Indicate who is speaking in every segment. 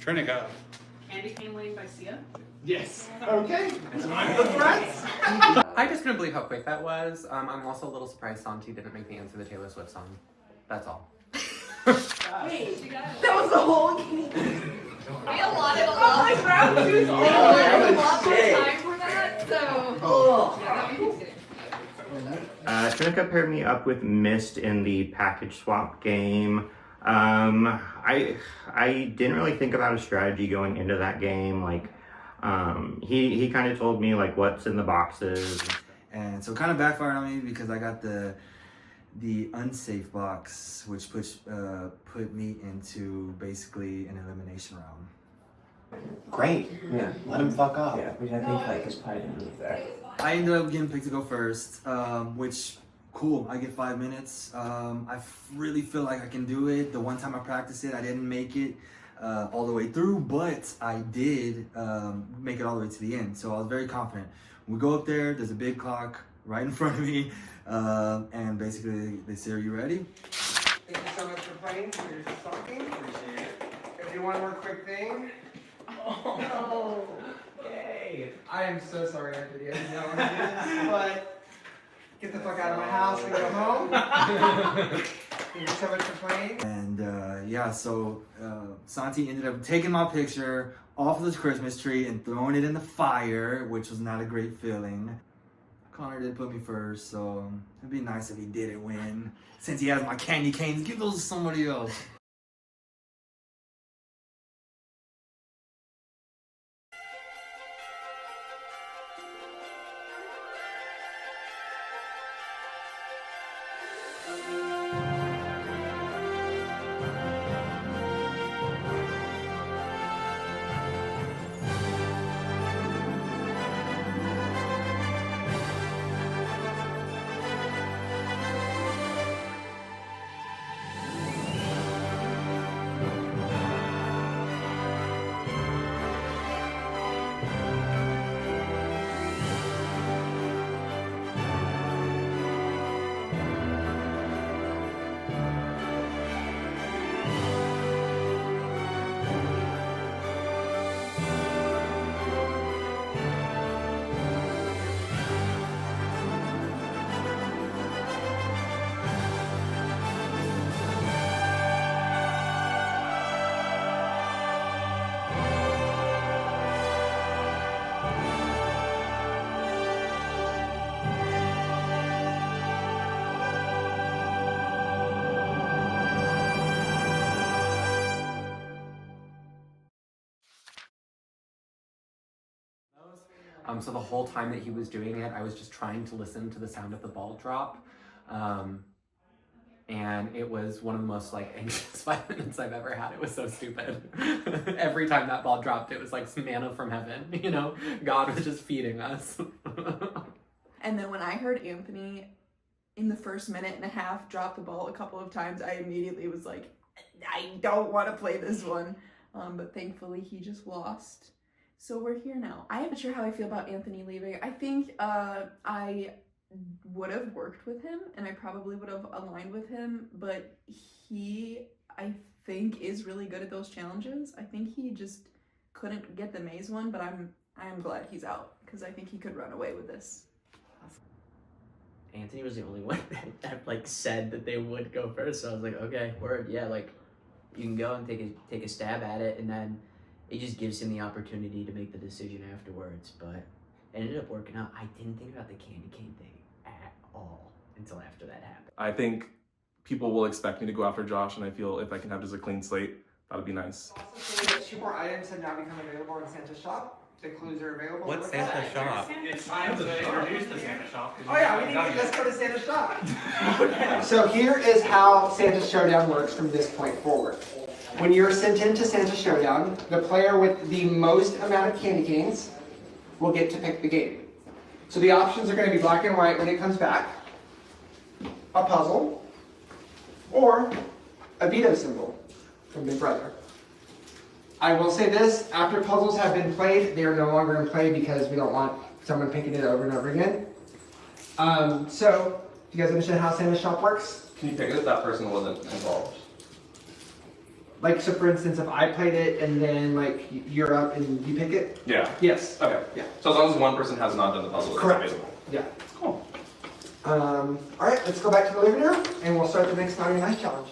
Speaker 1: Trinica.
Speaker 2: Candy cane lane by Sia.
Speaker 1: Yes.
Speaker 3: Okay. That's one of the threats.
Speaker 4: I just couldn't believe how quick that was. I'm also a little surprised Santi didn't make me answer the Taylor Swift song. That's all.
Speaker 2: Wait, you got it.
Speaker 5: That was the whole game.
Speaker 2: We allotted a
Speaker 5: Oh my
Speaker 2: lot.
Speaker 5: God,
Speaker 2: We
Speaker 5: dude.
Speaker 2: allotted a lot more time for that, so. Yeah, that was good.
Speaker 3: Trinica paired me up with Mist in the package swap game. I didn't really think about a strategy going into that game. Like, he kind of told me like what's in the boxes.
Speaker 6: And so it kind of backfired on me because I got the unsafe box, which put me into basically an elimination round.
Speaker 7: Great. Yeah. Let him fuck up. Yeah, which I think like is probably gonna be there.
Speaker 6: I ended up getting picked to go first, which cool. I get 5 minutes. I really feel like I can do it. The one time I practiced it, I didn't make it all the way through, but I did make it all the way to the end. So I was very confident. We go up there. There's a big clock right in front of me, and basically they say, "Are you ready?"
Speaker 8: Thank you so much for playing. Here's the stocking. Appreciate it. Gonna do one more quick thing.
Speaker 7: Oh, yay!
Speaker 8: I am so sorry I did it. No, but get the fuck out of my house and go home. Thank you so much for playing.
Speaker 6: And yeah, so Santi ended up taking my picture off of this Christmas tree and throwing it in the fire, which was not a great feeling. Connor did put me first, so it'd be nice if he didn't win. Since he has my candy canes, give those to somebody else.
Speaker 4: So the whole time that he was doing it, I was just trying to listen to the sound of the ball drop. And it was one of the most like anxious 5 minutes I've ever had. It was so stupid. Every time that ball dropped, it was like manna from heaven, you know? God was just feeding us.
Speaker 5: And then when I heard Anthony in the first minute and a half drop the ball a couple of times, I immediately was like, I don't want to play this one. But thankfully he just lost. So we're here now. I am not sure how I feel about Anthony leaving. I think I would have worked with him and I probably would have aligned with him, but he, I think, is really good at those challenges. I think he just couldn't get the maze one, but I am glad he's out because I think he could run away with this.
Speaker 7: Anthony was the only one that like said that they would go first, so I was like, okay, word, yeah, like you can go and take a stab at it, and then it just gives him the opportunity to make the decision afterwards. But it ended up working out. I didn't think about the candy cane thing at all until after that happened.
Speaker 9: I think people will expect me to go after Josh, and I feel if I can have just a clean slate, that'd be nice.
Speaker 8: Also saying that 2 more items have now become available in Santa's shop. The clues are available.
Speaker 1: What's Santa's shop? It's time to introduce the Santa shop.
Speaker 8: Oh yeah, let's go to Santa's shop. Okay. So here is how Santa's Showdown works from this point forward. When you're sent into Santa's Showdown, the player with the most amount of candy canes will get to pick the game. So the options are going to be black and white when it comes back, a puzzle, or a veto symbol from Big Brother. I will say this, after puzzles have been played, they are no longer in play because we don't want someone picking it over and over again. So, do you guys understand how Santa's shop works?
Speaker 9: Can you pick it if that person wasn't involved?
Speaker 8: Like, so for instance, if I played it and then like you're up and you pick it?
Speaker 9: Yeah.
Speaker 8: Yes.
Speaker 9: Okay.
Speaker 8: Yeah.
Speaker 9: So as long as one person has not done the puzzle, it's
Speaker 8: Correct.
Speaker 9: available.
Speaker 8: Yeah.
Speaker 9: Cool.
Speaker 8: All right, let's go back to the living room and we'll start the next Naughty and Nice challenge.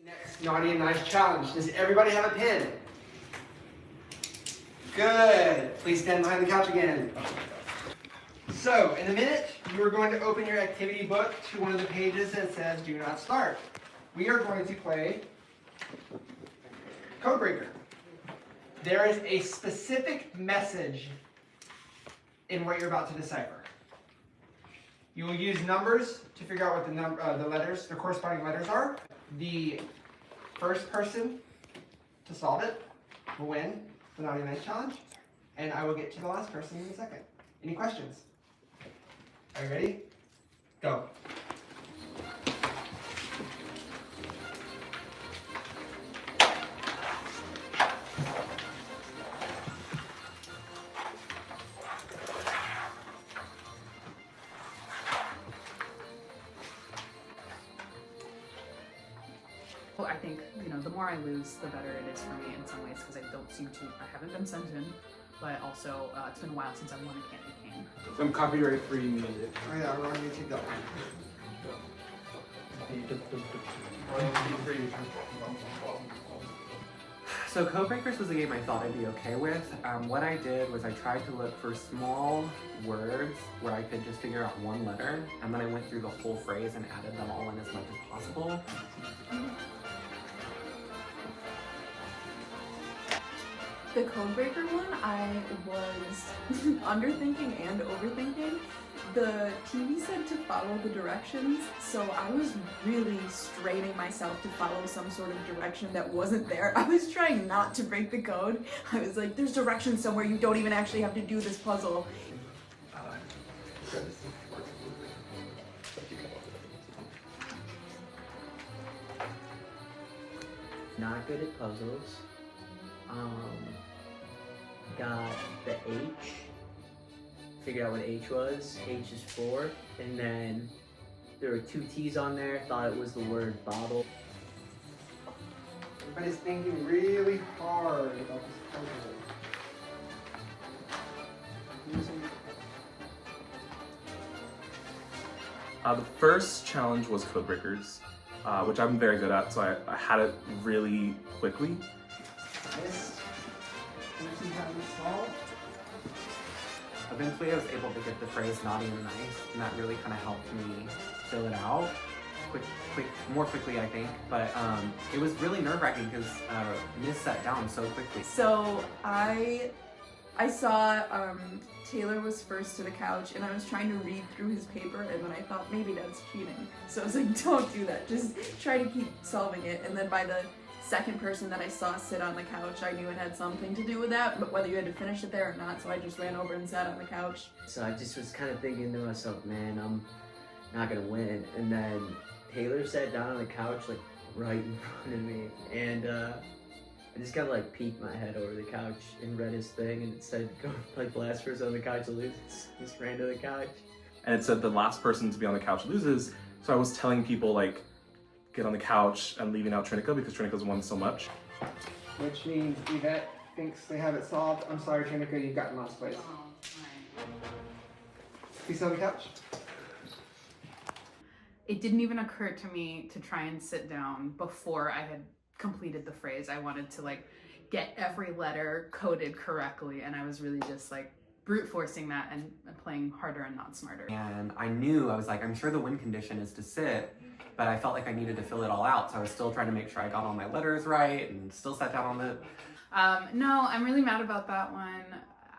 Speaker 8: Next Naughty and Nice challenge. Does everybody have a pen? Good. Please stand behind the couch again. So, in a minute, you are going to open your activity book to one of the pages that says Do Not Start. We are going to play Codebreaker. There is a specific message in what you're about to decipher. You will use numbers to figure out what the letters, the corresponding letters are. The first person to solve it will win the Naughty Nice Challenge, and I will get to the last person in a second. Any questions? Are you ready? Go.
Speaker 2: Well, I think, the more I lose, the better it is for me in some ways, because I haven't been sent in, but also it's been a while since I won a candy cane.
Speaker 6: Some copyright-free music.
Speaker 8: Oh yeah, we're on YouTube. Go.
Speaker 4: So Codebreakers was a game I thought I'd be okay with. What I did was I tried to look for small words where I could just figure out one letter, and then I went through the whole phrase and added them all in as much as possible.
Speaker 5: The Codebreaker one, I was underthinking and overthinking. The TV said to follow the directions, so I was really straining myself to follow some sort of direction that wasn't there. I was trying not to break the code. I was like, there's directions somewhere, you don't even actually have to do this puzzle.
Speaker 7: Not good at puzzles. Got the H. Figured out what H was. H is 4. And then there were 2 T's on there. Thought it was the word bottle.
Speaker 8: Everybody's thinking really hard about this puzzle.
Speaker 9: The first challenge was Codebreakers, which I'm very good at, so I had it really quickly.
Speaker 8: This person has it solved.
Speaker 4: Eventually I was able to get the phrase naughty and nice, and that really kind of helped me fill it out more quickly, I think. But it was really nerve-wracking because Miss sat down so quickly.
Speaker 5: So I saw Taylor was first to the couch, and I was trying to read through his paper, and then I thought maybe that's cheating. So I was like, don't do that, just try to keep solving it. And then by the second person that I saw sit on the couch, I knew it had something to do with that, but whether you had to finish it there or not, so I just ran over and sat on the couch.
Speaker 7: So I just was kind of thinking to myself, man, I'm not gonna win. And then Taylor sat down on the couch, like right in front of me, and I just kind of like peeked my head over the couch and read his thing, and it said, "Go like the last person on the couch loses." Just ran to the couch.
Speaker 9: And it said the last person to be on the couch loses. So I was telling people like, get on the couch and leaving out Trinica because Trinica's won so much.
Speaker 8: Which means Yvette thinks they have it solved. I'm sorry, Trinica, you've gotten last place. Please sit on the couch.
Speaker 2: It didn't even occur to me to try and sit down before I had completed the phrase. I wanted to get every letter coded correctly, and I was really just brute forcing that and playing harder and not smarter.
Speaker 4: And I knew, I was like, I'm sure the win condition is to sit, but I felt like I needed to fill it all out, so I was still trying to make sure I got all my letters right and still sat down on it.
Speaker 2: No, I'm really mad about that one.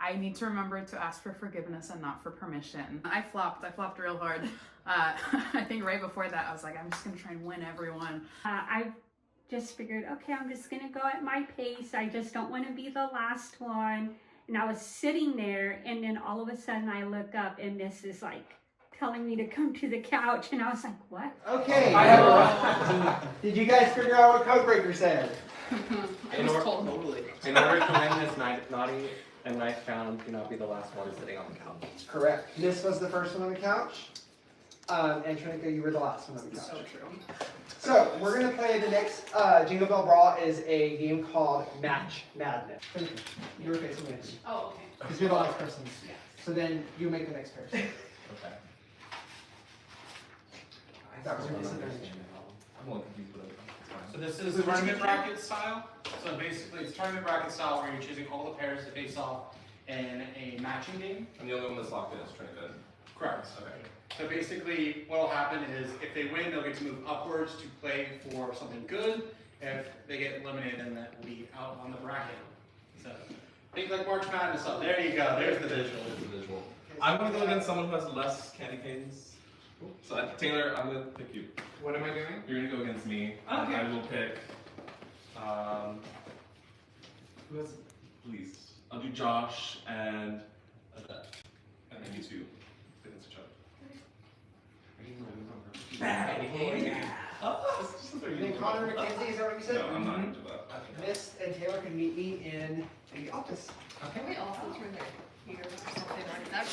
Speaker 2: I need to remember to ask for forgiveness and not for permission. I flopped real hard. I think right before that I was like, I'm just gonna try and win everyone.
Speaker 10: I just figured, okay, I'm just gonna go at my pace. I just don't want to be the last one. And I was sitting there, and then all of a sudden I look up and Miss is telling me to come to the couch, and I was like, what?
Speaker 8: Okay. Did you guys figure out what Codebreaker said?
Speaker 2: I was told.
Speaker 1: Totally. In order to win this naughty and nice challenge, do not be the last one sitting on the couch.
Speaker 8: Correct. This was the first one on the couch. and Trinica, you were the last one that we got.
Speaker 2: So true.
Speaker 8: So we're gonna play the next Jingle Bell Brawl is a game called Match Madness. You were facing me.
Speaker 2: Oh, okay.
Speaker 8: Because you're the last person.
Speaker 2: Yes.
Speaker 8: So then you make the next person.
Speaker 9: Okay.
Speaker 8: That was your disadvantage.
Speaker 9: I'm a little confused, but it's fine.
Speaker 1: So this is tournament bracket style. So basically, it's tournament bracket style where you're choosing all the pairs to face off in a matching game.
Speaker 9: And the only one that's locked in is Trinica.
Speaker 1: Correct.
Speaker 9: Okay.
Speaker 1: So basically, what will happen is if they win, they'll get to move upwards to play for something good. If they get eliminated, then that will be out on the bracket. So think like March Madness stuff. There you go. There's the visual.
Speaker 9: There's the visual. I'm gonna go against someone who has less candy canes. So Taylor, I'm gonna pick you.
Speaker 1: What am I doing?
Speaker 9: You're gonna go against me.
Speaker 1: Okay.
Speaker 9: I will pick. Who has? Please. I'll do Josh and Adette. And then you two against each other. Oh, it's just a
Speaker 8: You think Connor McKenzie, is that what you said?
Speaker 9: No, I'm not into that.
Speaker 8: Miss and Taylor can meet me in the office.
Speaker 2: Can we also turn the heater or something like that?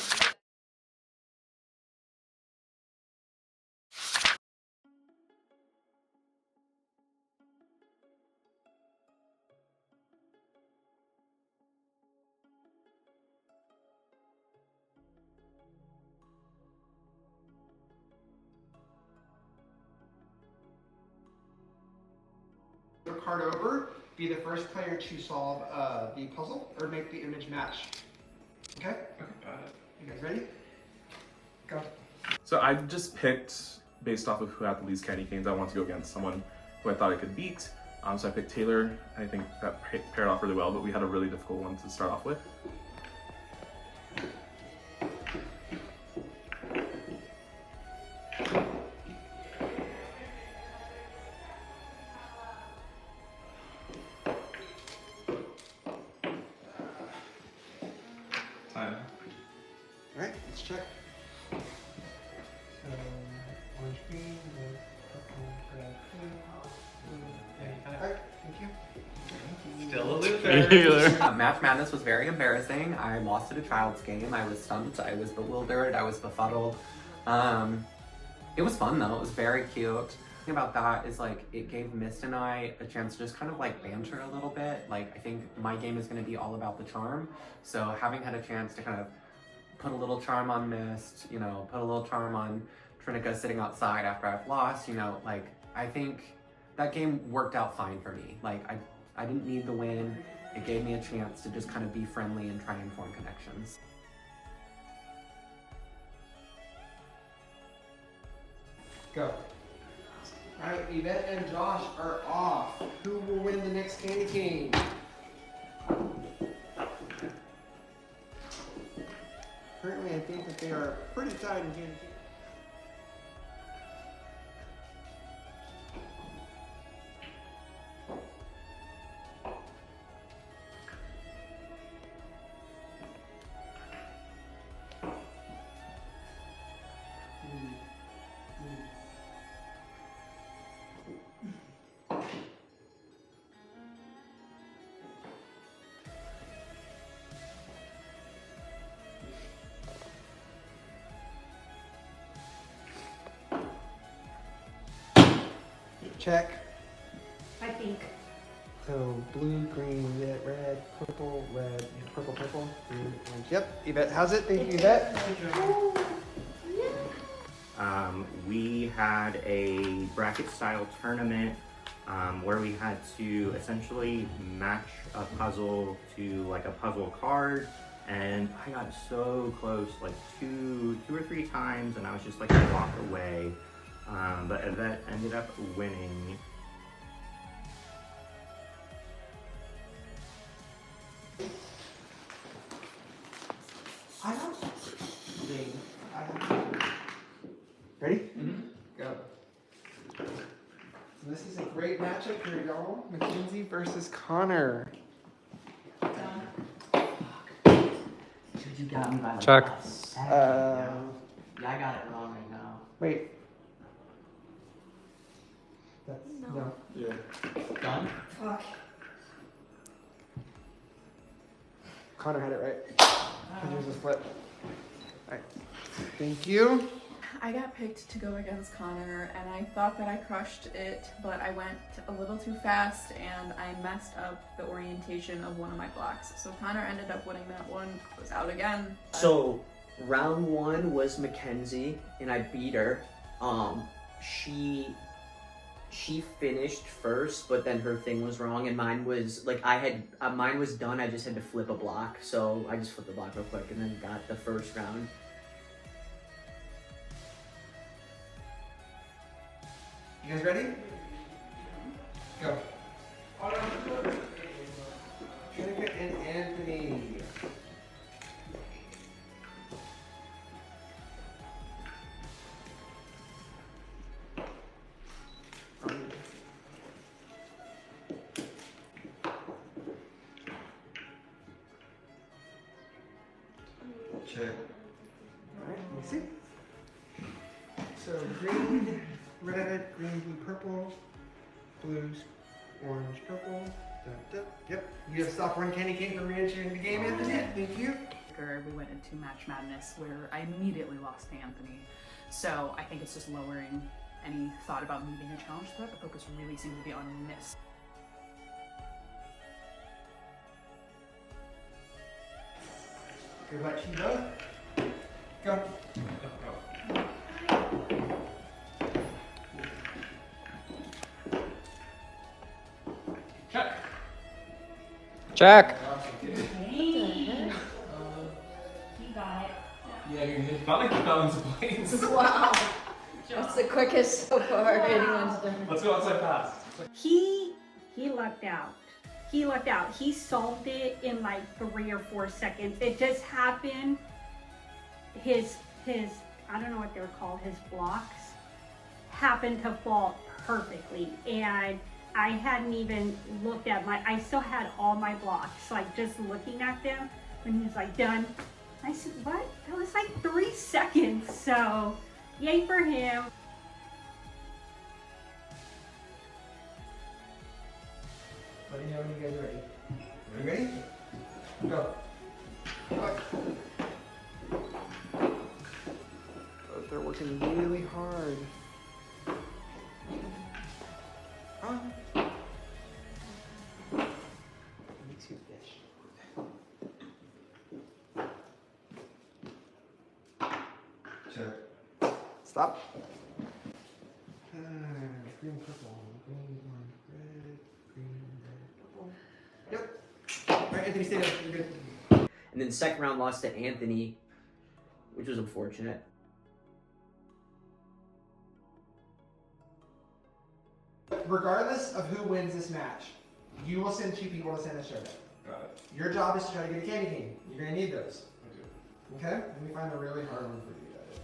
Speaker 8: Your card over, be the first player to solve the puzzle or make the image match. Okay?
Speaker 9: Got it.
Speaker 8: You guys ready? Go.
Speaker 9: So I just picked, based off of who had the least candy canes, I wanted to go against someone who I thought I could beat. So I picked Taylor, and I think that paired off really well, but we had a really difficult one to start off with. Time.
Speaker 8: Alright, let's check. So, orange, green, red, purple, red, blue. Alright, thank you.
Speaker 1: Still a loser.
Speaker 4: Match Madness was very embarrassing. I lost at a child's game. I was stumped. I was bewildered. I was befuddled. It was fun though. It was very cute. The thing about that is like it gave Mist and I a chance to just kind of like banter a little bit. Like I think my game is going to be all about the charm. So having had a chance to kind of put a little charm on Mist, you know, put a little charm on Trinica sitting outside after I've lost, you know, like I think that game worked out fine for me. Like I didn't need the win. It gave me a chance to just kind of be friendly and try and form connections.
Speaker 8: Go. Alright, Yvette and Josh are off. Who will win the next candy cane? Currently, I think that they are pretty tied in candy cane. Check.
Speaker 10: I think.
Speaker 8: So blue, green, red, purple, purple, green, orange. Yep, Yvette has it. Thank you, Yvette.
Speaker 3: We had a bracket style tournament where we had to essentially match a puzzle to like a puzzle card, and I got so close like two or three times, and I was just like a block away. But Yvette ended up winning.
Speaker 8: I don't think I don't. Ready? Mm-hmm. Go. So this is a great matchup here, y'all. Mackenzie versus Connor.
Speaker 7: You got me by like
Speaker 8: Chuck.
Speaker 7: a second,
Speaker 8: Yeah,
Speaker 7: I got it wrong right now.
Speaker 8: wait. That's no.
Speaker 9: Yeah.
Speaker 7: Done?
Speaker 5: Fuck.
Speaker 8: Connor had it right. Here's a flip. Alright. Thank you.
Speaker 5: I got picked to go against Connor, and I thought that I crushed it, but I went a little too fast, and I messed up the orientation of one of my blocks. So Connor ended up winning that one, was out again.
Speaker 7: So round 1 was Mackenzie, and I beat her. She finished first, but then her thing was wrong, and mine was like mine was done. I just had to flip a block, so I just flipped the block real quick, and then got the first round.
Speaker 8: You guys ready? Go. Trinket and Anthony. Check. Alright, let me see. So green, red, green, blue, purple, blues, orange, purple. Yep. You have stop one candy cane from re-entering the game, Anthony. Thank you.
Speaker 2: We went into Match Madness where I immediately lost to Anthony. So I think it's just lowering any thought about me being a challenge threat. The focus really seems to be on miss.
Speaker 8: Good luck to you both. Go.
Speaker 1: Check.
Speaker 7: Check.
Speaker 10: He got it.
Speaker 9: Yeah, you found like balance of planes.
Speaker 11: Wow. That's the quickest so far anyone's done.
Speaker 9: Let's go outside fast.
Speaker 10: He lucked out. He lucked out. He solved it in like 3 or 4 seconds. It just happened. His I don't know what they're called, his blocks happened to fall perfectly. And I hadn't even looked at I still had all my blocks, like just looking at them when he was like done. I said, what? That was like 3 seconds. So yay for him.
Speaker 8: Let me know when you guys are ready. Are you ready? Go. Oh, they're working really hard. Makes you fish. Check. Stop. Green, purple, green, orange, red, green, red, purple. Yep. All right, Anthony, stay there. You're good.
Speaker 7: And then second round lost to Anthony, which was unfortunate.
Speaker 8: Regardless of who wins this match, you will send 2 people to Santa Showdown.
Speaker 9: Got it.
Speaker 8: Your job is to try to get a candy cane. You're gonna need those. Okay? Let me find a really hard one for you guys.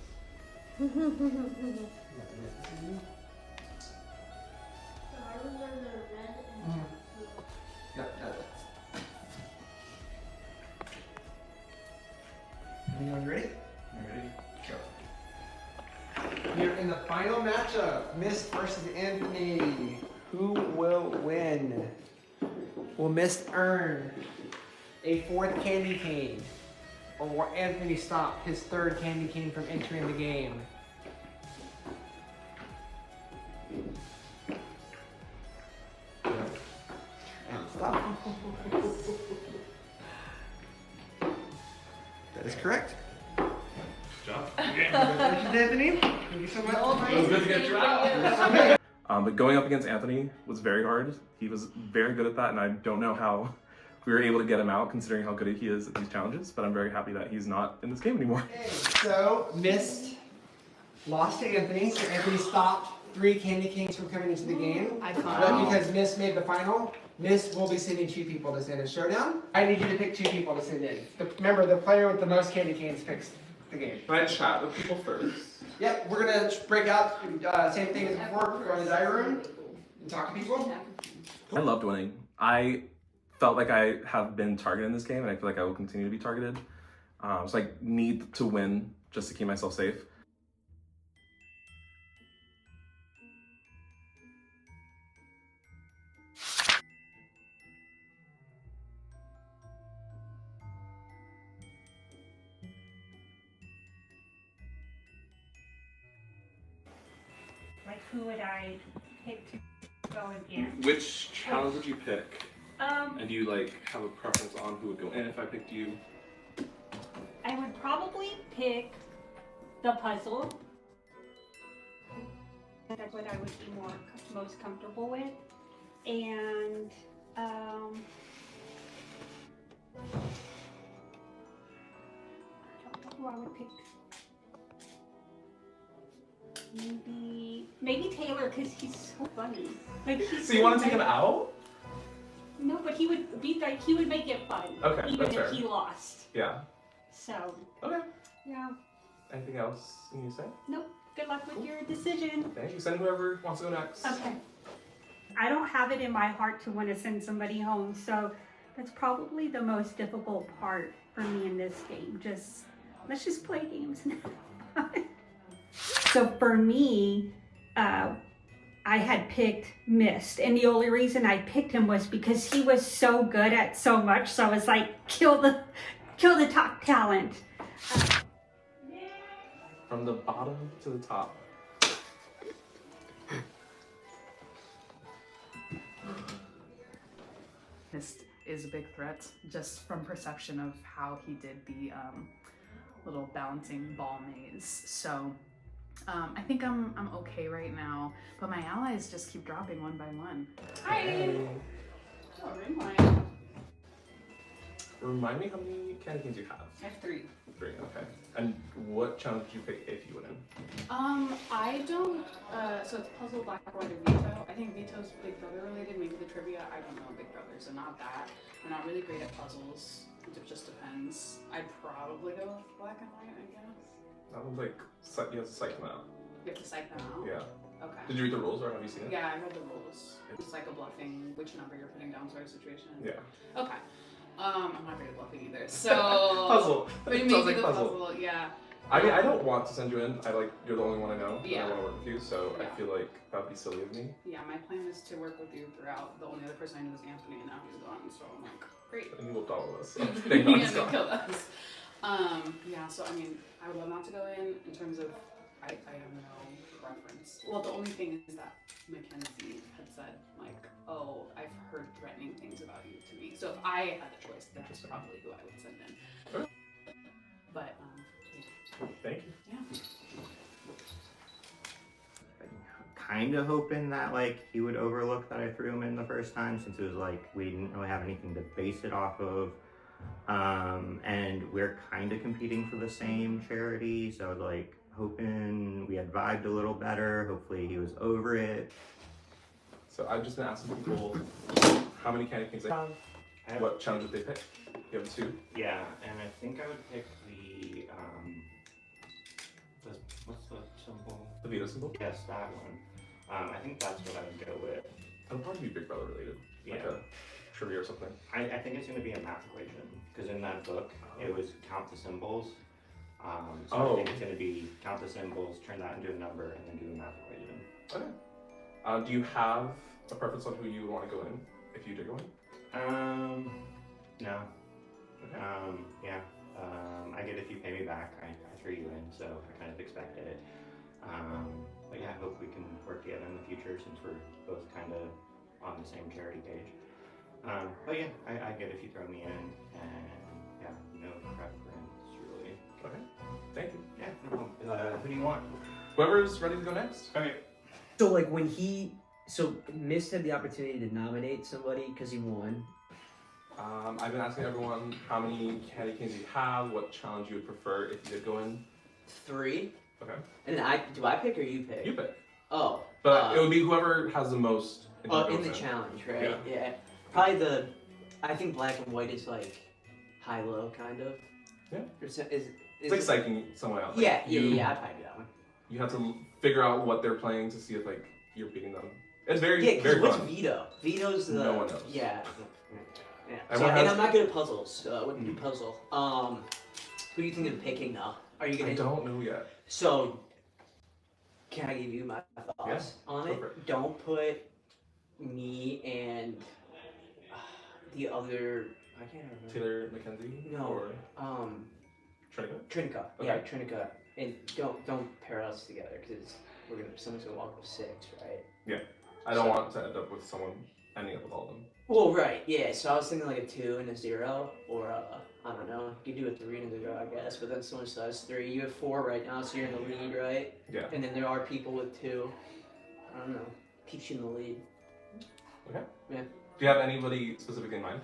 Speaker 8: Yep, got it. Anyone ready?
Speaker 9: Ready? Go.
Speaker 8: You're in the final matchup, Mist versus Anthony. Who will win? Will Mist earn a 4th candy cane? Or will Anthony stop his 3rd candy cane from entering the game? And stop. That is correct.
Speaker 9: Good job.
Speaker 8: Congratulations, Anthony. Thank you so much.
Speaker 9: It was good to get you out. But going up against Anthony was very hard. He was very good at that, and I don't know how we were able to get him out considering how good he is at these challenges, but I'm very happy that he's not in this game anymore.
Speaker 8: Okay, so Mist lost to Anthony, so Anthony stopped 3 candy canes from coming into the game. But because Mist made the final, Mist will be sending 2 people to Santa Showdown. I need you to pick 2 people to send in. Remember, the player with the most candy canes picks the game.
Speaker 9: Can I chat with people first?
Speaker 8: Yep, we're gonna break out, same thing as before, go in the diary room and talk to people.
Speaker 9: I loved winning. I felt like I have been targeted in this game, and I feel like I will continue to be targeted. So I need to win just to keep myself safe.
Speaker 10: who would I pick to go again?
Speaker 9: Which challenge would you pick? And do you like have a preference on who would go in if I picked you?
Speaker 10: I would probably pick the puzzle. That's what I would be most comfortable with. And I don't know who I would pick. Maybe Taylor, because he's so funny. Like he's
Speaker 9: So you want to take him out?
Speaker 10: No, but he would be like he would make it fun.
Speaker 9: Okay,
Speaker 10: even
Speaker 9: that's
Speaker 10: if
Speaker 9: fair.
Speaker 10: he lost.
Speaker 9: Yeah.
Speaker 10: So
Speaker 9: Okay.
Speaker 10: yeah.
Speaker 9: Anything else you need to say?
Speaker 10: Nope. Good luck with your decision.
Speaker 9: Thank you. Send whoever wants to go next.
Speaker 10: Okay. I don't have it in my heart to want to send somebody home, so that's probably the most difficult part for me in this game. Let's just play games and have fun. So for me, I had picked Mist, and the only reason I picked him was because he was so good at so much. So I was like, kill the top talent.
Speaker 9: From the bottom to the top.
Speaker 2: Mist is a big threat, just from perception of how he did the little balancing ball maze. So I think I'm okay right now, but my allies just keep dropping one by one.
Speaker 10: Hi.
Speaker 1: Oh, ring light.
Speaker 9: Remind me how many candy canes you have.
Speaker 1: I have 3.
Speaker 9: 3, okay. And what challenge did you pick if you went in?
Speaker 2: I don't, so it's puzzle, black, white, or veto. I think veto's Big Brother related, maybe the trivia, I don't know Big Brother, so not that. I'm not really great at puzzles, it just depends. I'd probably go with black and white, I guess.
Speaker 9: That one's like, you have to psych them out.
Speaker 2: You have to psych them out?
Speaker 9: Yeah.
Speaker 2: Okay.
Speaker 9: Did you read the rules or have you seen it?
Speaker 2: Yeah, I read the rules. It's like a bluffing, which number you're putting down sort of situation.
Speaker 9: Yeah.
Speaker 2: Okay. I'm not great at bluffing either, so...
Speaker 9: Puzzle.
Speaker 2: Maybe
Speaker 9: It sounds like
Speaker 2: the
Speaker 9: puzzle.
Speaker 2: yeah.
Speaker 9: I mean, I don't want to send you in. You're the only one I know.
Speaker 2: Yeah.
Speaker 9: And I want to work with you, so
Speaker 2: Yeah.
Speaker 9: I feel like that would be silly of me.
Speaker 2: Yeah, my plan is to work with you throughout. The only other person I knew was Anthony, and now he's gone, so I'm like, great.
Speaker 9: And you whooped all of us. So thank God he's gone.
Speaker 2: Kill us. Yeah, so I mean, I would love not to go in terms of, I have no preference. Well, the only thing is that Mackenzie had said, like, oh, I've heard threatening things about you to me. So if I had a choice, that's probably who I would send in.
Speaker 9: Okay.
Speaker 2: But,
Speaker 9: Thank you.
Speaker 2: yeah.
Speaker 3: Kind of hoping that like he would overlook that I threw him in the first time, since it was like we didn't really have anything to base it off of, and we're kind of competing for the same charity, so like hoping we had vibed a little better. Hopefully he was over it.
Speaker 9: So I've just been asking people how many candy canes they have. What challenge did they pick? You have 2?
Speaker 3: Yeah, and I think I would pick what's the symbol?
Speaker 9: The veto symbol?
Speaker 3: Yes, that one. I think that's what I would go with.
Speaker 9: It'll probably be Big Brother related. Like
Speaker 3: Yeah.
Speaker 9: a trivia or something.
Speaker 3: I think it's going to be a math equation, because in that book it was count the symbols. So I think it's going to be count the symbols, turn that into a number, and then do a math equation.
Speaker 9: Okay. Do you have a preference on who you would want to go in if you did go in?
Speaker 3: No.
Speaker 9: Okay.
Speaker 3: Yeah. I get if you pay me back, I threw you in, so I kind of expected it. But yeah, I hope we can work together in the future, since we're both kind of on the same charity page. But yeah, I get if you throw me in, and yeah, no preference really.
Speaker 9: Okay. Thank you.
Speaker 3: Yeah, no problem. Who do you want?
Speaker 9: Whoever's ready to go next.
Speaker 3: Okay.
Speaker 7: So like so Mist had the opportunity to nominate somebody because he won.
Speaker 9: I've been asking everyone how many candy canes you have, what challenge you would prefer if you did go in.
Speaker 7: 3.
Speaker 9: Okay.
Speaker 7: And then do I pick or you pick?
Speaker 9: You pick.
Speaker 7: Oh.
Speaker 9: But it would be whoever has the most.
Speaker 7: In the challenge, right?
Speaker 9: Yeah.
Speaker 7: Probably I think black and white is like high-low kind of.
Speaker 9: Yeah.
Speaker 7: It's
Speaker 9: like psyching someone out.
Speaker 7: Yeah,
Speaker 9: Like
Speaker 7: yeah, I'd probably do that one.
Speaker 9: You have to figure out what they're playing to see if like you're beating them. It's very
Speaker 7: Yeah,
Speaker 9: very
Speaker 7: what's
Speaker 9: fun.
Speaker 7: veto? Veto's the
Speaker 9: No one knows.
Speaker 7: Yeah. Yeah.
Speaker 9: Everyone
Speaker 7: And
Speaker 9: has-
Speaker 7: I'm not good at puzzles, so I wouldn't do puzzle. Who do you think of picking now? Are you gonna?
Speaker 9: I don't know yet.
Speaker 7: So, can I give you my thoughts on
Speaker 9: go
Speaker 7: it?
Speaker 9: for it.
Speaker 7: Don't put me and the other. I can't remember.
Speaker 9: Taylor McKenzie.
Speaker 7: No.
Speaker 9: Or
Speaker 7: Um.
Speaker 9: Trinica.
Speaker 7: Trinica.
Speaker 9: Okay.
Speaker 7: Yeah, Trinica. And don't pair us together because someone's gonna walk with 6, right?
Speaker 9: Yeah. I don't want to end up with someone ending up with all of them.
Speaker 7: Well, right, yeah. So I was thinking like a 2 and a 0, or I don't know. You could do a 3 and a 0, I guess. But then someone still has 3. You have 4 right now, so you're in the lead, right?
Speaker 9: Yeah.
Speaker 7: And then there are people with 2. I don't know. Keeps you in the lead.
Speaker 9: Okay.
Speaker 7: Yeah.
Speaker 9: Do you have anybody specifically in mind?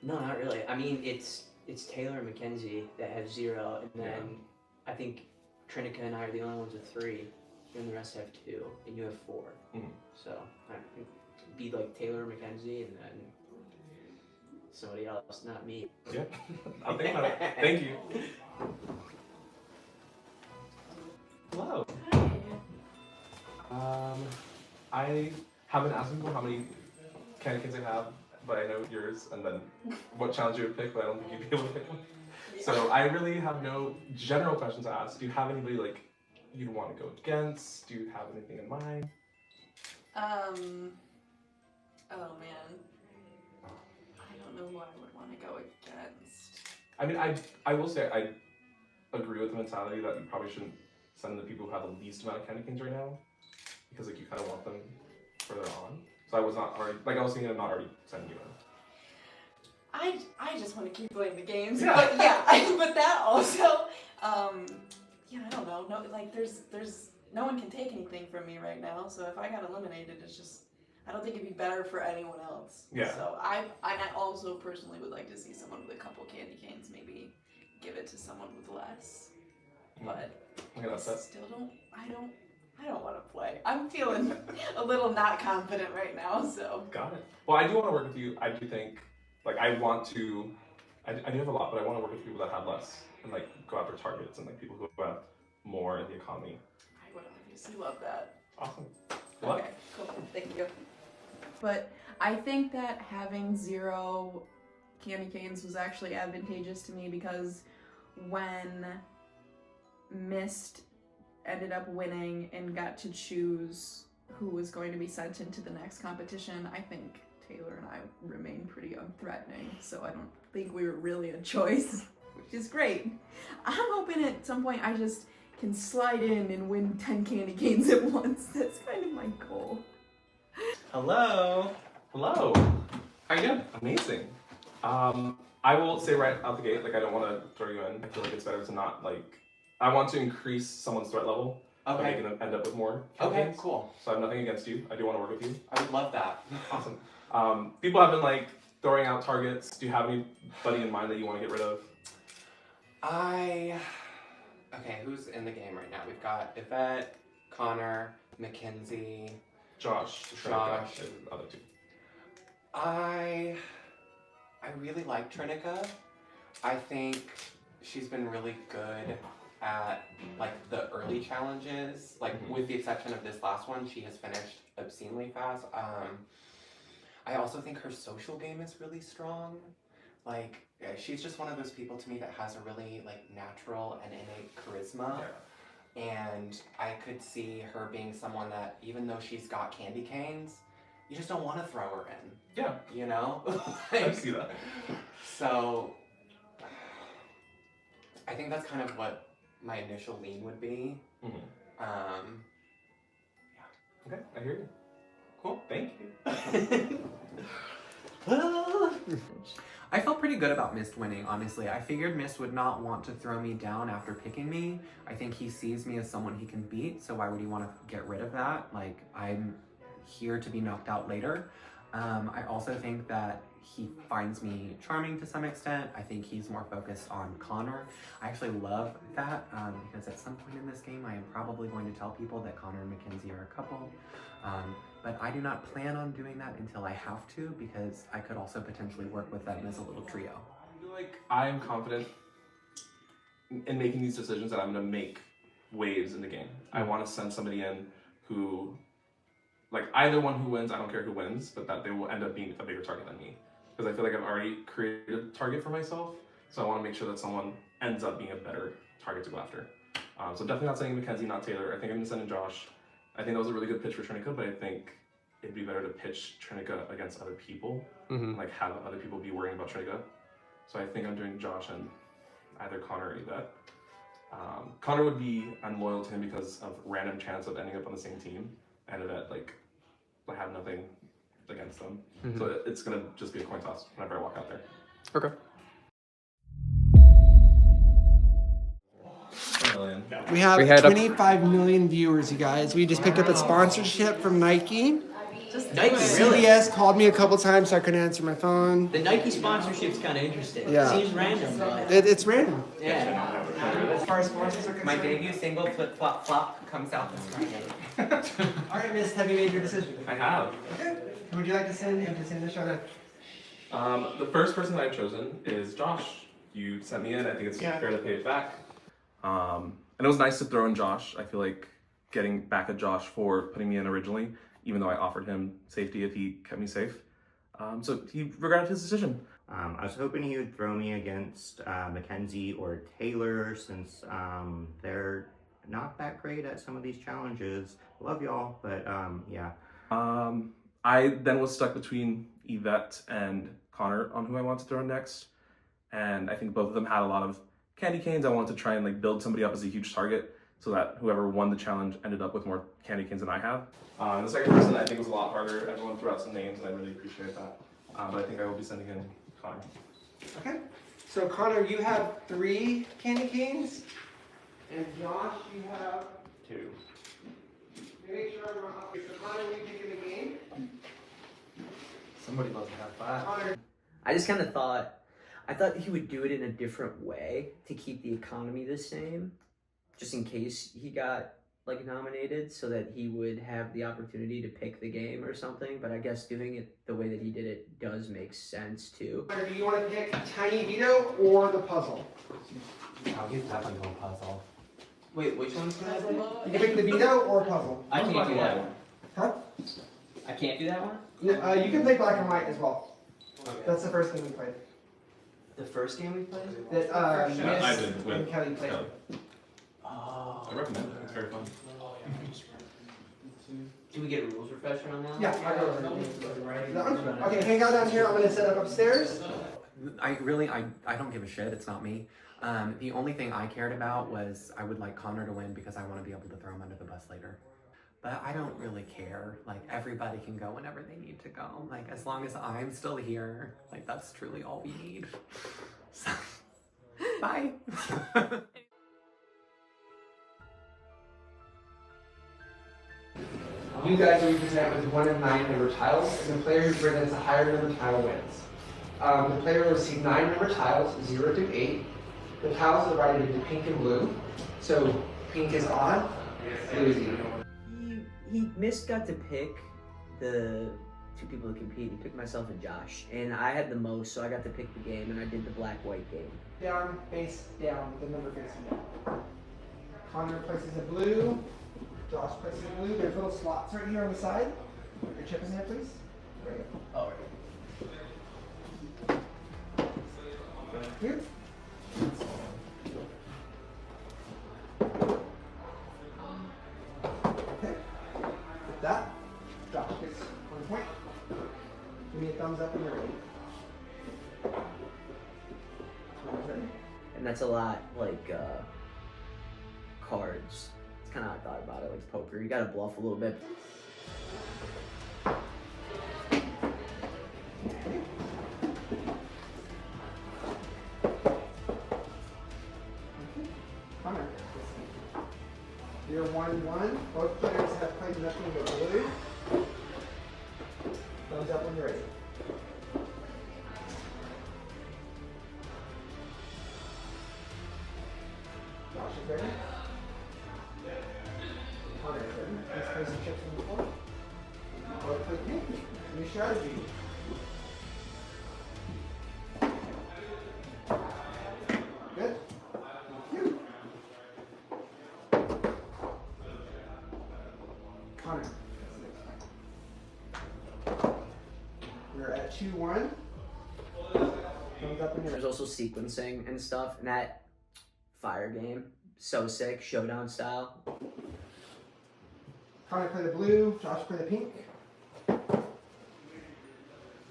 Speaker 7: No, not really. I mean, it's Taylor and Mackenzie that have 0, and then I think Trinica and I are the only ones with 3, and the rest have 2, and you have 4.
Speaker 9: Mm-hmm.
Speaker 7: So I think it'd be like Taylor and Mackenzie, and then somebody else, not me.
Speaker 9: Yeah, I'll think about it. Thank you. Hello. I haven't asked people how many candy canes I have, but I know yours, and then what challenge you would pick, but I don't think you'd be able to pick one. So I really have no general questions to ask. Do you have anybody like you'd want to go against? Do you have anything in mind?
Speaker 5: Oh man. I don't know who I would want to go against.
Speaker 9: I mean, I will say I agree with the mentality that you probably shouldn't send the people who have the least amount of candy canes right now, because like you kind of want them further on. So I was not already I was thinking of not already sending you in.
Speaker 5: I just want to keep playing the games.
Speaker 9: Yeah.
Speaker 5: But yeah, but that also, yeah, I don't know. No, like there's no one can take anything from me right now. So if I got eliminated, it's just I don't think it'd be better for anyone else.
Speaker 9: Yeah.
Speaker 5: So I also personally would like to see someone with a couple candy canes maybe give it to someone with less. But
Speaker 9: Okay, that's
Speaker 5: I
Speaker 9: it.
Speaker 5: still I don't want to play. I'm feeling a little not confident right now. So.
Speaker 9: Got it. Well, I do want to work with you. I do think, like, I want to. I do have a lot, but I want to work with people that have less and like go after targets and like people who have more in the economy.
Speaker 5: I would obviously love that.
Speaker 9: Awesome. Good luck.
Speaker 5: Okay, cool. Thank you. But I think that having 0 candy canes was actually advantageous to me because when Mist ended up winning and got to choose who was going to be sent into the next competition, I think Taylor and I remained pretty unthreatening, so I don't think we were really a choice, which is great. I'm hoping at some point I just can slide in and win 10 candy canes at once. That's kind of my goal.
Speaker 9: Hello. Hello. How you doing? Amazing. I will say right out the gate, like I don't want to throw you in. I feel like it's better to not like. I want to increase someone's threat level.
Speaker 4: Okay.
Speaker 9: By making them end up with more.
Speaker 4: Okay,
Speaker 9: campaigns.
Speaker 4: cool.
Speaker 9: So I have nothing against you. I do want to work with you.
Speaker 4: I would love that.
Speaker 9: Awesome. People have been like throwing out targets. Do you have anybody in mind that you want to get rid of?
Speaker 4: Okay, who's in the game right now? We've got Yvette, Connor, Mackenzie,
Speaker 9: Josh.
Speaker 4: Josh.
Speaker 9: And the other 2.
Speaker 4: I really like Trinica. I think she's been really good at like the early challenges. Like with the exception of this last one, she has finished obscenely fast. I also think her social game is really strong. Like she's just one of those people to me that has a really like natural and innate charisma.
Speaker 9: Yeah.
Speaker 4: And I could see her being someone that even though she's got candy canes, you just don't want to throw her in.
Speaker 9: Yeah.
Speaker 4: You know?
Speaker 9: I see that.
Speaker 4: So I think that's kind of what my initial lean would be.
Speaker 9: Mm-hmm.
Speaker 4: Yeah.
Speaker 9: Okay, I hear you. Cool. Thank you.
Speaker 4: I felt pretty good about Mist winning, honestly. I figured Mist would not want to throw me down after picking me. I think he sees me as someone he can beat, so why would he want to get rid of that? Like, I'm here to be knocked out later. I also think that he finds me charming to some extent. I think he's more focused on Connor. I actually love that because at some point in this game I am probably going to tell people that Connor and Mackenzie are a couple. But I do not plan on doing that until I have to because I could also potentially work with them as a little trio.
Speaker 9: I feel like I am confident in making these decisions that I'm going to make waves in the game. I want to send somebody in who, like either one who wins, I don't care who wins, but that they will end up being a bigger target than me. Because I feel like I've already created a target for myself, so I want to make sure that someone ends up being a better target to go after. So definitely not sending Mackenzie, not Taylor. I think I'm going to send in Josh. I think that was a really good pitch for Trinica, but I think it'd be better to pitch Trinica against other people, like have other people be worrying about Trinica. So I think I'm doing Josh and either Connor or Yvette. Connor would be unloyal to him because of random chance of ending up on the same team, and Yvette, like, I have nothing against them. So it's gonna just be a coin toss whenever I walk out there.
Speaker 4: Okay.
Speaker 8: We have
Speaker 4: We had
Speaker 8: 25 million viewers, you guys. We just picked up a sponsorship from Nike.
Speaker 7: Nike, really?
Speaker 8: CBS called me a couple times, so I couldn't answer my phone.
Speaker 7: The Nike sponsorship's kind of interesting.
Speaker 8: Yeah.
Speaker 7: Seems random, but
Speaker 8: It's random.
Speaker 7: yeah.
Speaker 5: As far as sponsors are concerned.
Speaker 4: My debut single, Flip Flop Flop, comes out this Friday.
Speaker 8: All right, Miss, have you made your decision?
Speaker 9: I have.
Speaker 8: Okay. Who would you like to send him to send the show to?
Speaker 9: The first person I've chosen is Josh. You sent me in. I think it's fair to pay it back. And it was nice to throw in Josh. I feel like getting back at Josh for putting me in originally, even though I offered him safety if he kept me safe. So he regretted his decision.
Speaker 3: I was hoping he would throw me against Mackenzie or Taylor, since they're not that great at some of these challenges. Love y'all, but yeah.
Speaker 9: I then was stuck between Yvette and Connor on who I wanted to throw in next. And I think both of them had a lot of candy canes. I wanted to try and like build somebody up as a huge target so that whoever won the challenge ended up with more candy canes than I have. The second person I think was a lot harder. Everyone threw out some names and I really appreciate that. But I think I will be sending in Connor.
Speaker 8: Okay. So Connor, you have 3 candy canes, and Josh, you have
Speaker 9: 2.
Speaker 8: Make sure I'm not. So Connor, will you pick in the game?
Speaker 6: Somebody must have 5.
Speaker 8: Connor.
Speaker 7: I just kind of thought he would do it in a different way to keep the economy the same, just in case he got like nominated, so that he would have the opportunity to pick the game or something. But I guess doing it the way that he did it does make sense too.
Speaker 8: Connor, do you want to pick Tiny Vito or the puzzle?
Speaker 4: I'll give that one to a puzzle.
Speaker 7: Wait, which one's gonna happen?
Speaker 8: You can pick the Vito or puzzle.
Speaker 7: I can't do that one.
Speaker 8: Huh?
Speaker 7: I can't do that one?
Speaker 8: You can play black and white as well.
Speaker 7: Okay.
Speaker 8: That's the first game we played.
Speaker 7: The first game we played?
Speaker 8: That
Speaker 9: I
Speaker 8: Miss
Speaker 9: did with
Speaker 8: and Kelly played.
Speaker 7: Oh.
Speaker 9: I recommend it. It's very fun.
Speaker 7: Did we get a rules refresher on that one?
Speaker 8: Yeah, I go over it. That one? Okay, hang out down here. I'm gonna set up upstairs.
Speaker 4: I don't give a shit. It's not me. The only thing I cared about was I would like Connor to win because I want to be able to throw him under the bus later. But I don't really care. Like, everybody can go whenever they need to go. Like, as long as I'm still here, like, that's truly all we need. So, bye.
Speaker 8: You guys will be presented with 1 of 9 number tiles, and the player who presents a higher number tile wins. The player will receive 9 number tiles, 0 through 8. The tiles are divided into pink and blue. So pink is odd, blue is even.
Speaker 7: He got to pick the 2 people to compete. He picked myself and Josh, and I had the most, so I got to pick the game, and I did the black-white game.
Speaker 8: Down, face down, the number facing down. Connor places a blue. Josh places a blue. There's little slots right here on the side. Put your chip in there, please. There you go.
Speaker 7: Oh, right.
Speaker 8: Here. Okay. With that, Josh gets 1 point. Give me a thumbs up when you're ready.
Speaker 7: And that's a lot like cards. It's kind of how I thought about it, like poker. You gotta bluff a little bit.
Speaker 8: Connor. You're 1-1. Both players have played nothing but blue. Thumbs up when you're ready. Josh is ready. Connor is ready. Let's play some chips on the floor. Both play pink. New strategy. Good. Thank you. Connor. We're at 2-1. Thumbs up in your
Speaker 7: There's also sequencing and stuff, and that fire game, so sick, showdown style.
Speaker 8: Connor play the blue, Josh play the pink.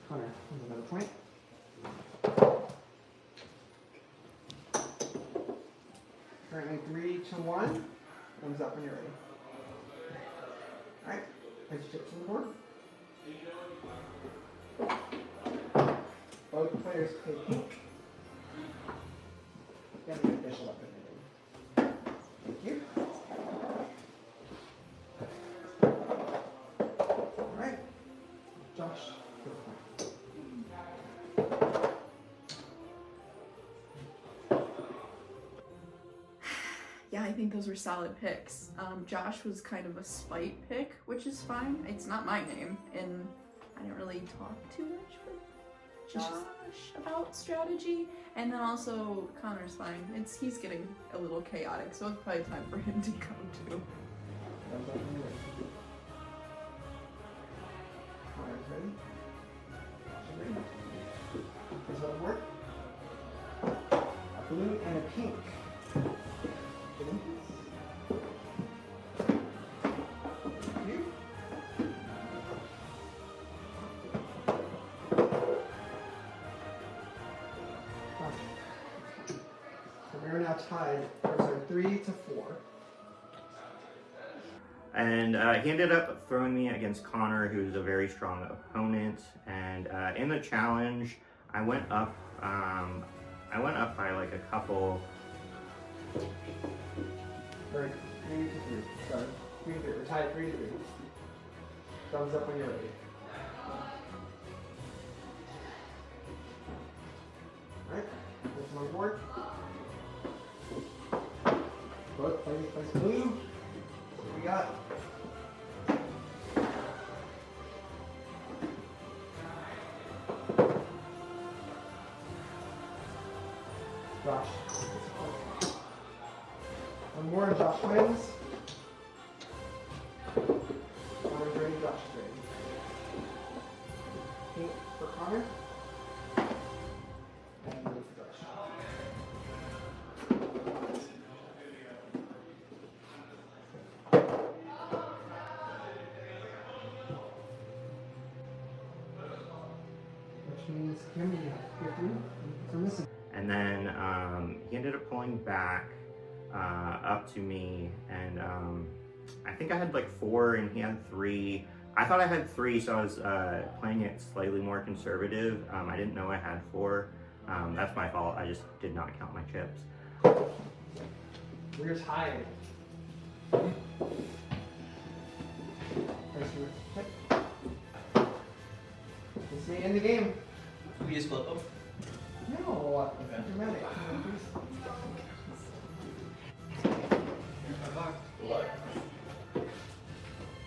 Speaker 8: Connor, wins another point. Currently 3-1. Thumbs up when you're ready. Alright, place your chips on the board. Both players play pink. Get the official up in there. Thank you. Alright. Josh, go for it.
Speaker 5: Yeah, I think those were solid picks. Josh was kind of a spite pick, which is fine. It's not my name, and I didn't really talk too much with Josh about strategy. And then also Connor's fine. He's getting a little chaotic, so it's probably time for him to go too.
Speaker 8: Connor's ready. Josh, ready. Here's what will work. A blue and a pink. We're now tied. Sorry, 3-4.
Speaker 3: And he ended up throwing me against Connor, who's a very strong opponent. And in the challenge, I went up. I went up by like a couple.
Speaker 8: Right, 3-3. Sorry, 3-3. We're tied 3-3. Thumbs up when you're ready. All right, this is on board. Both place blue. What we got? Josh. One more and Josh wins. Connor's ready, Josh is ready. Pink for Connor. And blue for Josh. Which means Kim, you have 3 for missing.
Speaker 3: And then he ended up pulling back up to me, and I think I had like 4 and he had 3. I thought I had 3, so I was playing it slightly more conservative. I didn't know I had 4. That's my fault. I just did not count my chips.
Speaker 8: We're tied. This may end the game.
Speaker 7: We just flip them.
Speaker 8: No, dramatic.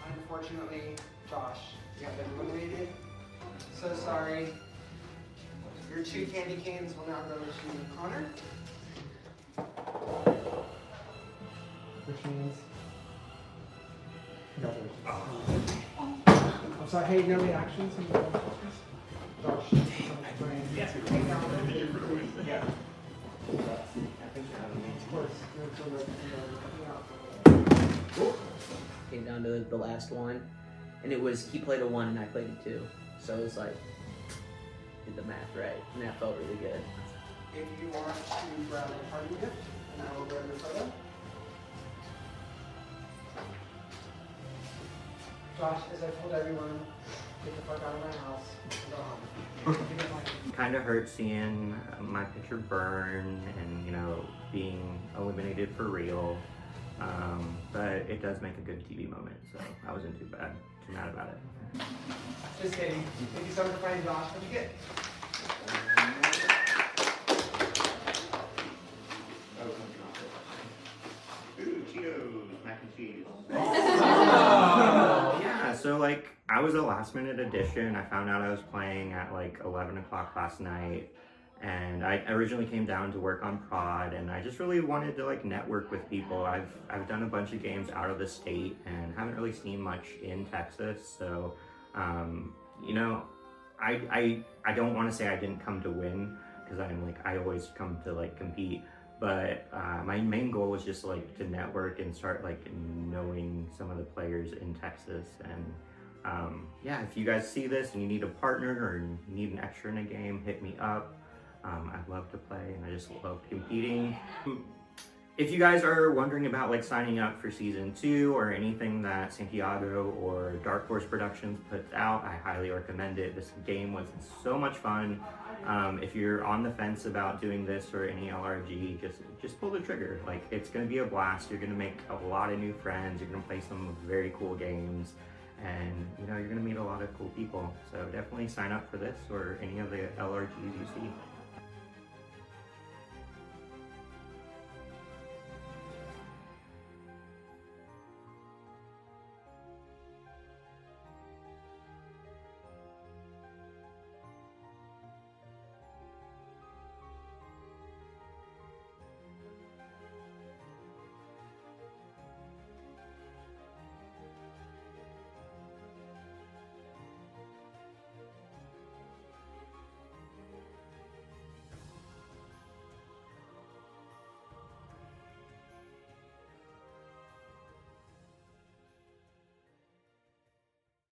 Speaker 8: Unfortunately, Josh, you have been eliminated. So sorry. Your 2 candy canes will now go to Connor. Which means congratulations. I'm sorry, hey, no reactions from the Josh. Yes, yeah. Of course.
Speaker 7: Came down to the last one, and it was he played a 1 and I played a 2, so it was like did the math right, and that felt really good.
Speaker 8: If you want to grab a party gift, and I will grab your photo. Josh, as I told everyone, get the fuck out of my house and go home.
Speaker 3: Kind of hurt seeing my picture burn and, you know, being eliminated for real. But it does make a good TV moment, so I wasn't too mad about it.
Speaker 8: Just kidding. Thank you so much for playing, Josh. What'd you get?
Speaker 3: Ooh, Cheetos, mac and cheese. Yeah, so like I was a last minute addition. I found out I was playing at like 11 o'clock last night, and I originally came down to work on prod, and I just really wanted to like network with people. I've done a bunch of games out of the state and haven't really seen much in Texas, so you know, I don't want to say I didn't come to win, because I always come to like compete, but my main goal was just like to network and start like knowing some of the players in Texas. And yeah, if you guys see this and you need a partner or you need an extra in a game, hit me up. I'd love to play, and I just love competing. if you guys are wondering about like signing up for season 2 or anything that Santiago or Dark Horse Productions puts out, I highly recommend it. This game was so much fun. If you're on the fence about doing this or any LRG, just pull the trigger. Like, it's gonna be a blast. You're gonna make a lot of new friends. You're gonna play some very cool games, and you know, you're gonna meet a lot of cool people. So definitely sign up for this or any of the LRGs you see.